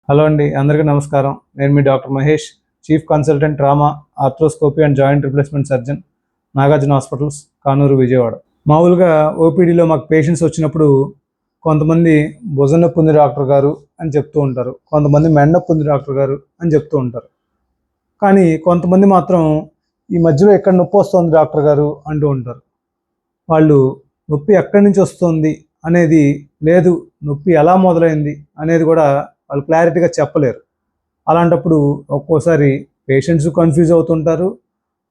Hello అండి, అందరికీ నమస్కారం. నేను మీ doctor Mahesh, chief consultant trauma, arthroscopy and joint replacement surgeon, Nagarjuna hospitals, Kanuru, Vijayawada. మామూలుగా ఓపీడీలో మాకు పేషెంట్స్ వచ్చినప్పుడు కొంతమంది భుజం నొప్పి ఉంది డాక్టర్ గారు అని చెప్తూ ఉంటారు, కొంతమంది మెడ నొప్పి ఉంది డాక్టర్ గారు అని చెప్తూ ఉంటారు. కానీ కొంతమంది మాత్రం ఈ మధ్యలో ఎక్కడ నొప్పి వస్తుంది డాక్టర్ గారు అంటూ ఉంటారు. వాళ్ళు నొప్పి ఎక్కడి నుంచి వస్తుంది అనేది లేదు, నొప్పి ఎలా మొదలైంది అనేది కూడా వాళ్ళు క్లారిటీగా చెప్పలేరు. అలాంటప్పుడు ఒక్కోసారి పేషెంట్స్ కన్ఫ్యూజ్ అవుతుంటారు,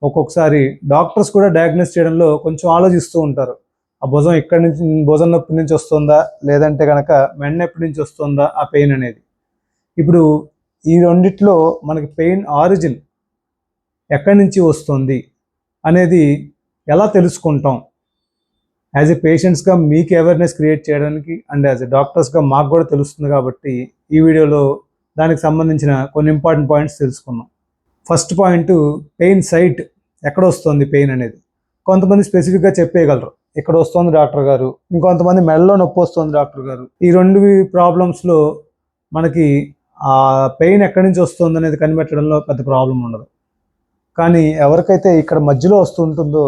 ఒక్కొక్కసారి డాక్టర్స్ కూడా డయాగ్నోస్ చేయడంలో కొంచెం ఆలోచిస్తూ ఉంటారు. ఆ భుజం ఇక్కడి నుంచి, భుజం నొప్పి నుంచి వస్తుందా, లేదంటే కనుక మెడ నొప్పి నుంచి వస్తుందా ఆ పెయిన్ అనేది. ఇప్పుడు ఈ రెండిట్లో మనకి పెయిన్ ఆరిజిన్ ఎక్కడి నుంచి వస్తుంది అనేది ఎలా తెలుసుకుంటాం? యాజ్ ఎ పేషెంట్స్గా మీకు అవేర్నెస్ క్రియేట్ చేయడానికి అండ్ యాజ్ ఎ డాక్టర్స్గా మాకు కూడా తెలుస్తుంది కాబట్టి ఈ వీడియోలో దానికి సంబంధించిన కొన్ని ఇంపార్టెంట్ పాయింట్స్ తెలుసుకుందాం. ఫస్ట్ పాయింట్, పెయిన్ సైట్ ఎక్కడ వస్తుంది పెయిన్ అనేది. కొంతమంది స్పెసిఫిక్గా చెప్పేయగలరు, ఇక్కడ వస్తుంది డాక్టర్ గారు. ఇంకొంతమంది మెడలో నొప్పి వస్తుంది డాక్టర్ గారు. ఈ రెండు ప్రాబ్లమ్స్లో మనకి ఆ పెయిన్ ఎక్కడి నుంచి వస్తుంది అనేది కనిపెట్టడంలో పెద్ద ప్రాబ్లం ఉండదు. కానీ ఎవరికైతే ఇక్కడ మధ్యలో వస్తుంటుందో,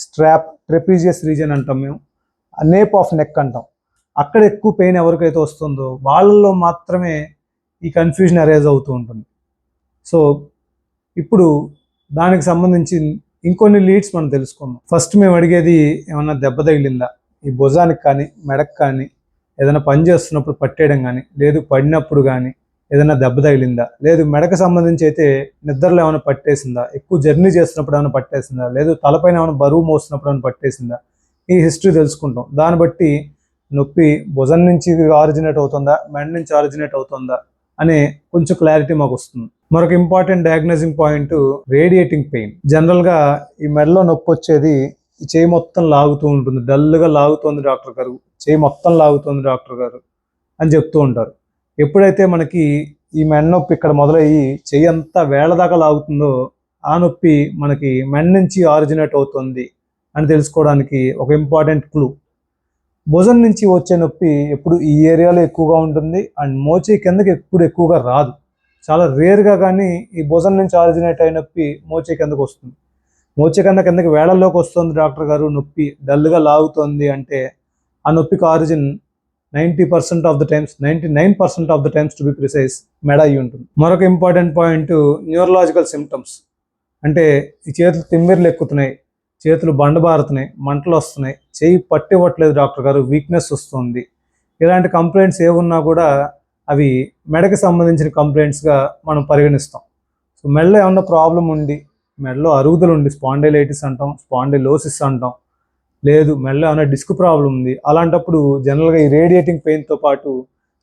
స్ట్రాప్, ట్రెపీజియస్ రీజన్ అంటాం మేము, నేప్ ఆఫ్ నెక్ అంటాం, అక్కడ ఎక్కువ పెయిన్ ఎవరికైతే వస్తుందో వాళ్ళల్లో మాత్రమే ఈ కన్ఫ్యూజన్ అరైజ్ అవుతూ ఉంటుంది. సో ఇప్పుడు దానికి సంబంధించి ఇంకొన్ని లీడ్స్ మనం తెలుసుకుందాం. ఫస్ట్ మేము అడిగేది, ఏమన్నా దెబ్బ తగిలిందా, ఈ భుజానికి కానీ మెడకు కానీ, ఏదైనా పని చేస్తున్నప్పుడు పట్టేయడం కానీ, లేదు పడినప్పుడు కానీ ఏదైనా దెబ్బ తగిలిందా, లేదు మెడకు సంబంధించి అయితే నిద్రలో ఏమైనా పట్టేసిందా, ఎక్కువ జర్నీ చేస్తున్నప్పుడు ఏమైనా పట్టేసిందా, లేదు తలపైన ఏమైనా బరువు మోస్తున్నప్పుడు ఏమైనా పట్టేసిందా, ఈ హిస్టరీ తెలుసుకుంటాం. దాన్ని బట్టి నొప్పి భుజం నుంచి ఆరిజినేట్ అవుతుందా, మెడ నుంచి ఆరిజినేట్ అవుతుందా అనే కొంచెం క్లారిటీ మాకు వస్తుంది. మరొక important diagnosing point, radiating pain. జనరల్గా ఈ మెడలో నొప్పి వచ్చేది ఈ చేయి మొత్తం లాగుతూ ఉంటుంది, డల్గా లాగుతుంది డాక్టర్ గారు, చేయి మొత్తం లాగుతుంది డాక్టర్ గారు అని చెప్తూ ఉంటారు. ఎప్పుడైతే మనకి ఈ మెడ నొప్పి ఇక్కడ మొదలయ్యి చెయ్యి అంతా వేళ దాకా లాగుతుందో ఆ నొప్పి మనకి మెడ నుంచి ఆరిజినేట్ అవుతుంది అని తెలుసుకోవడానికి ఒక ఇంపార్టెంట్ క్లూ. భుజం నుంచి వచ్చే నొప్పి ఎప్పుడు ఈ ఏరియాలో ఎక్కువగా ఉంటుంది అండ్ మోచేయి కిందకి ఎప్పుడు ఎక్కువగా రాదు. చాలా రేర్గా కానీ ఈ భుజం నుంచి ఆరిజినేట్ అయిన నొప్పి మోచేయి కిందకు వస్తుంది. మోచేయి కిందకి వేళల్లోకి వస్తుంది డాక్టర్ గారు, నొప్పి డల్గా లాగుతుంది అంటే ఆ నొప్పికి origin 90% of the times, 99% of the times to be precise, మెడ అయి ఉంటుంది. మరొక ఇంపార్టెంట్ పాయింట్, న్యూరలాజికల్ సిమ్టమ్స్. అంటే ఈ చేతులు తిమ్మిర్లు ఎక్కుతున్నాయి, చేతులు బండబారుతున్నాయి, మంటలు వస్తున్నాయి, చేయి పట్టివ్వట్లేదు డాక్టర్ గారు, వీక్నెస్ వస్తుంది, ఇలాంటి కంప్లైంట్స్ ఏమున్నా కూడా అవి మెడకి సంబంధించిన కంప్లైంట్స్గా మనం పరిగణిస్తాం. సో మెడలో ఏమన్నా ప్రాబ్లం ఉండి, మెడలో అరుగుదల ఉండి, స్పాండైలైటిస్ అంటాం, స్పాండిలోసిస్ అంటాం, లేదు మెడలో ఏమైనా డిస్క్ ప్రాబ్లం ఉంది, అలాంటప్పుడు జనరల్గా ఈ రేడియేటింగ్ పెయిన్తో పాటు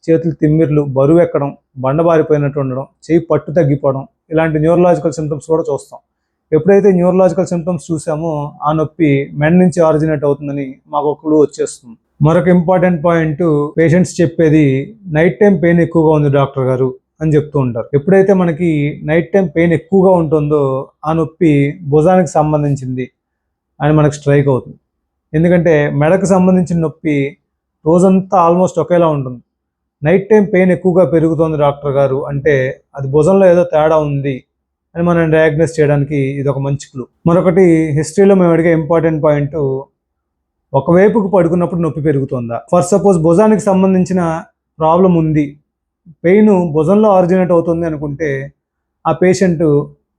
చేతులు తిమ్మిర్లు, బరువు ఎక్కడం, బండబారిపోయినట్టు ఉండడం, చేయి పట్టు తగ్గిపోవడం, ఇలాంటి న్యూరలాజికల్ సిమ్టమ్స్ కూడా చూస్తాం. ఎప్పుడైతే న్యూరలాజికల్ సిమ్టమ్స్ చూసామో ఆ నొప్పి మెడ నుంచి ఆరిజినేట్ అవుతుందని మాకు ఒక క్లూ వచ్చేస్తుంది. మరొక ఇంపార్టెంట్ పాయింట్, పేషెంట్స్ చెప్పేది నైట్ టైం పెయిన్ ఎక్కువగా ఉంది డాక్టర్ గారు అని చెప్తూ ఉంటారు. ఎప్పుడైతే మనకి నైట్ టైం పెయిన్ ఎక్కువగా ఉంటుందో ఆ నొప్పి భుజానికి సంబంధించింది అని మనకు స్ట్రైక్ అవుతుంది. ఎందుకంటే మెడకు సంబంధించిన నొప్పి రోజంతా ఆల్మోస్ట్ ఒకేలా ఉంటుంది. నైట్ టైం పెయిన్ ఎక్కువగా పెరుగుతుంది డాక్టర్ గారు అంటే అది భుజంలో ఏదో తేడా ఉంది అని మనం డయాగ్నోస్ చేయడానికి ఇది ఒక మంచి క్లూ. మరొకటి, హిస్టరీలో మేము అడిగే ఇంపార్టెంట్ పాయింట్, ఒకవైపుకు పడుకున్నప్పుడు నొప్పి పెరుగుతుందా. ఫర్ సపోజ్ భుజానికి సంబంధించిన ప్రాబ్లం ఉంది, పెయిన్ భుజంలో ఆరిజినేట్ అవుతుంది అనుకుంటే ఆ పేషెంట్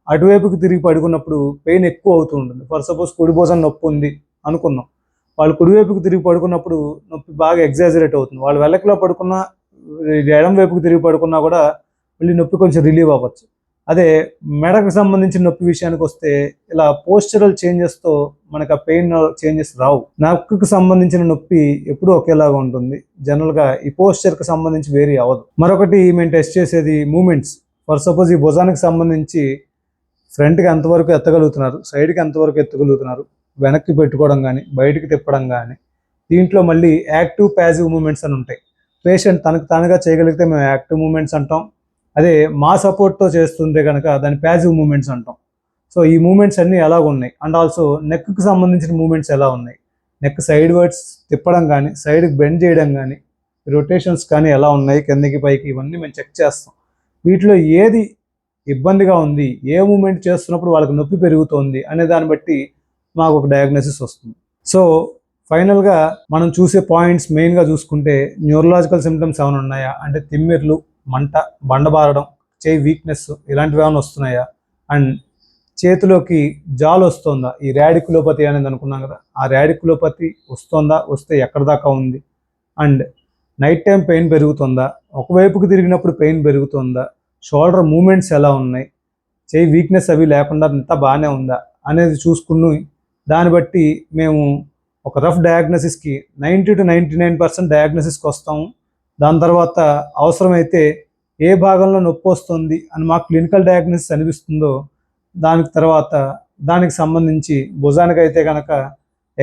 అటువైపుకి తిరిగి పడుకున్నప్పుడు పెయిన్ ఎక్కువ అవుతూ ఉంటుంది. ఫర్ సపోజ్ కుడి భుజం నొప్పి ఉంది అనుకుందాం, వాళ్ళు కుడివైపుకి తిరిగి పడుకున్నప్పుడు నొప్పి బాగా ఎగ్జాజరేట్ అవుతుంది. వాళ్ళు వెనకలో పడుకున్నా, ఎడం వైపుకి తిరిగి పడుకున్నా కూడా మళ్ళీ నొప్పి కొంచెం రిలీవ్ అవ్వచ్చు. అదే మెడకు సంబంధించిన నొప్పి విషయానికి వస్తే ఇలా పోస్చరల్ చేంజెస్తో మనకు ఆ పెయిన్ చేంజెస్ రావు. నెక్కు సంబంధించిన నొప్పి ఎప్పుడూ ఒకేలాగా ఉంటుంది, జనరల్గా ఈ పోస్చర్కి సంబంధించి వేరీ అవ్వదు. మరొకటి మేము టెస్ట్ చేసేది మూమెంట్స్. ఫర్ సపోజ్ ఈ భుజానికి సంబంధించి ఫ్రంట్కి ఎంతవరకు ఎత్తగలుగుతున్నారు, సైడ్కి ఎంతవరకు ఎత్తగలుగుతున్నారు, వెనక్కి పెట్టుకోవడం కానీ, బయటికి తిప్పడం కానీ. దీంట్లో మళ్ళీ యాక్టివ్, ప్యాసివ్ మూమెంట్స్ అని ఉంటాయి. పేషెంట్ తనకు తానుగా చేయగలిగితే మేము యాక్టివ్ మూమెంట్స్ అంటాం, అదే మా సపోర్ట్తో చేస్తుంటే కనుక దాన్ని ప్యాసివ్ మూమెంట్స్ అంటాం. సో ఈ మూమెంట్స్ అన్నీ ఎలాగ ఉన్నాయి అండ్ ఆల్సో నెక్కి సంబంధించిన మూమెంట్స్ ఎలా ఉన్నాయి, నెక్ సైడ్ వర్డ్స్ తిప్పడం కానీ, సైడ్కి బెండ్ చేయడం కానీ, రొటేషన్స్ కానీ ఎలా ఉన్నాయి, కిందకి పైకి ఇవన్నీ మేము చెక్ చేస్తాం. వీటిలో ఏది ఇబ్బందిగా ఉంది, ఏ మూమెంట్ చేస్తున్నప్పుడు వాళ్ళకి నొప్పి పెరుగుతోంది అనే దాన్ని బట్టి మాకు ఒక డయాగ్నోసిస్ వస్తుంది. సో ఫైనల్గా మనం చూసే పాయింట్స్ మెయిన్గా చూసుకుంటే న్యూరలాజికల్ సిమ్టమ్స్ ఏమైనా ఉన్నాయా అంటే తిమ్మిర్లు, మంట, బండబారడం, చేయి వీక్నెస్ ఇలాంటివి ఏమైనా వస్తున్నాయా, అండ్ చేతిలోకి జాలు వస్తుందా, ఈ ర్యాడికులోపతి అనేది అనుకున్నాం కదా, ఆ ర్యాడికులోపతి వస్తుందా, వస్తే ఎక్కడ దాకా ఉంది, అండ్ నైట్ టైం పెయిన్ పెరుగుతుందా, ఒకవైపుకి తిరిగినప్పుడు పెయిన్ పెరుగుతుందా, షోల్డర్ మూమెంట్స్ ఎలా ఉన్నాయి, చేయి వీక్నెస్ అవి లేకుండా అంతా బాగానే ఉందా అనేది చూసుకుని దాన్ని బట్టి మేము ఒక రఫ్ డయాగ్నోసిస్కి 90 to 99% డయాగ్నోసిస్కి వస్తాము. దాని తర్వాత అవసరమైతే ఏ భాగంలో నొప్పి వస్తుంది అని మాకు క్లినికల్ డయాగ్నోసిస్ అనిపిస్తుందో దానికి తర్వాత దానికి సంబంధించి భుజానికి అయితే కనుక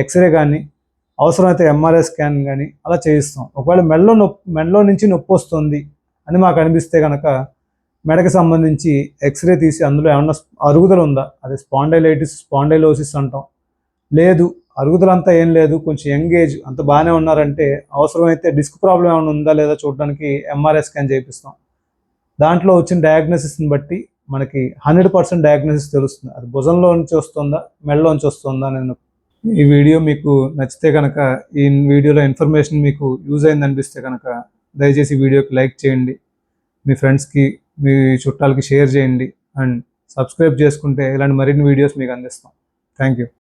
ఎక్స్రే కానీ అవసరమైతే ఎంఆర్ఐ స్కాన్ కానీ అలా చేయిస్తాం. ఒకవేళ మెడలో నుంచి నొప్పి వస్తుంది అని మాకు అనిపిస్తే కనుక మెడకి సంబంధించి ఎక్స్రే తీసి అందులో ఏమన్నా అరుగుదల ఉందా, అది స్పాండైలోసిస్ అంటాం. లేదు అరుగుదలంతా ఏం లేదు, కొంచెం యంగ్ ఏజ్ అంత బాగానే ఉన్నారంటే అవసరమైతే డిస్క్ ప్రాబ్లం ఏమైనా ఉందా లేదా చూడడానికి ఎంఆర్ఐ స్కాన్ చేయిస్తాం. దాంట్లో వచ్చిన డయాగ్నోసిస్ని బట్టి మనకి 100% డయాగ్నోసిస్ తెలుస్తుంది, అది భుజంలో నుంచి వస్తుందా మెడలోంచి వస్తుందా అనేది. ఈ వీడియో మీకు నచ్చితే కనుక, ఈ వీడియోలో ఇన్ఫర్మేషన్ మీకు యూజ్ అయింది అనిపిస్తే కనుక దయచేసి వీడియోకి లైక్ చేయండి, మీ ఫ్రెండ్స్కి మీ చుట్టాలకి షేర్ చేయండి, అండ్ సబ్స్క్రైబ్ చేసుకుంటే ఇలాంటి మరిన్ని వీడియోస్ మీకు అందిస్తాం. Thank you.